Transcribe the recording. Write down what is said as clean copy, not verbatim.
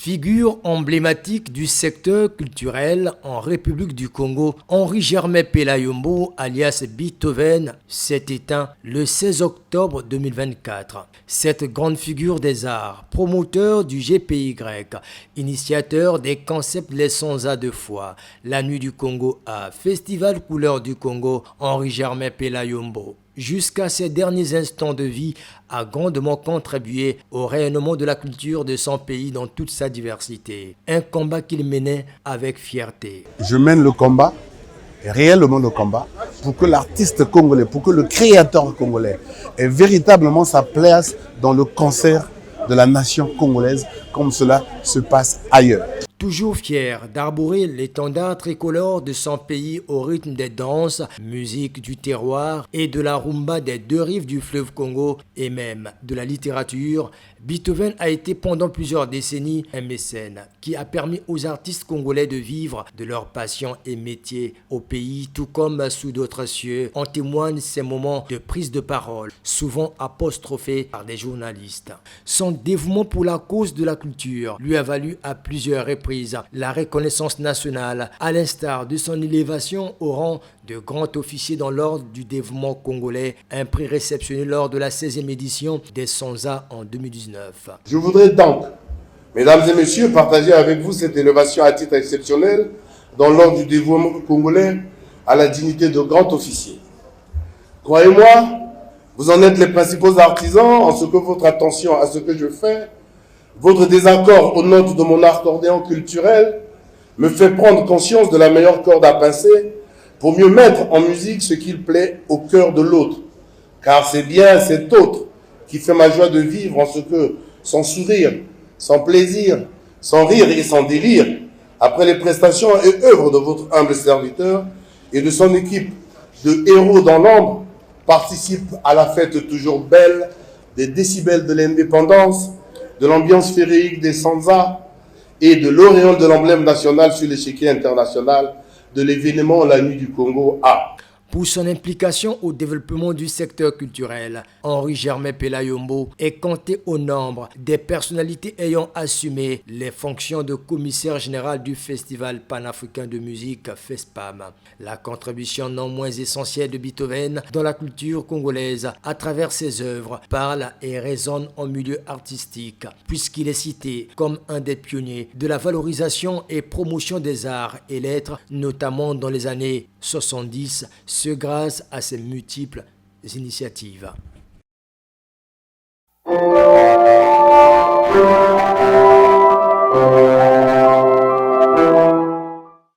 Figure emblématique du secteur culturel en République du Congo, Henri Germain Pelayombo, alias Beethoven, s'est éteint le 16 octobre 2024. Cette grande figure des arts, promoteur du GPY, initiateur des concepts Les Sanza de foi, La Nuit du Congo A, Festival Couleur du Congo, Henri Germain Pelayombo, jusqu'à ses derniers instants de vie, a grandement contribué au rayonnement de la culture de son pays dans toute sa diversité. Un combat qu'il menait avec fierté. Je mène le combat, réellement le combat, pour que l'artiste congolais, pour que le créateur congolais ait véritablement sa place dans le concert de la nation congolaise, comme cela se passe ailleurs. Toujours fier d'arborer l'étendard tricolore de son pays au rythme des danses, musique du terroir et de la rumba des deux rives du fleuve Congo et même de la littérature, Beethoven a été pendant plusieurs décennies un mécène qui a permis aux artistes congolais de vivre de leur passion et métier au pays, tout comme sous d'autres cieux. En témoignent ces moments de prise de parole, souvent apostrophés par des journalistes. Son dévouement pour la cause de la culture lui a valu à plusieurs reprises la reconnaissance nationale, à l'instar de son élévation au rang de grand officier dans l'ordre du dévouement congolais, un prix réceptionné lors de la 16e édition des Sanza en 2019. Je voudrais donc, mesdames et messieurs, partager avec vous cette élévation à titre exceptionnel dans l'ordre du dévouement congolais à la dignité de grand officier. Croyez-moi, vous en êtes les principaux artisans en ce que votre attention à ce que je fais, votre désaccord aux notes de mon accordéon culturel me fait prendre conscience de la meilleure corde à pincer pour mieux mettre en musique ce qu'il plaît au cœur de l'autre. Car c'est bien cet autre qui fait ma joie de vivre en ce que, sans sourire, sans plaisir, sans rire et sans délire, après les prestations et œuvres de votre humble serviteur et de son équipe de héros dans l'ombre, participe à la fête toujours belle des décibels de l'indépendance, de l'ambiance féerique des Sanza et de l'auréole de l'emblème national sur l'échiquier international de l'événement La Nuit du Congo A. Pour son implication au développement du secteur culturel, Henri Germain Pelayombo est compté au nombre des personnalités ayant assumé les fonctions de commissaire général du Festival panafricain de musique FESPAM. La contribution non moins essentielle de Beethoven dans la culture congolaise à travers ses œuvres parle et résonne en milieu artistique, puisqu'il est cité comme un des pionniers de la valorisation et promotion des arts et lettres, notamment dans les années 70, grâce à ses multiples initiatives.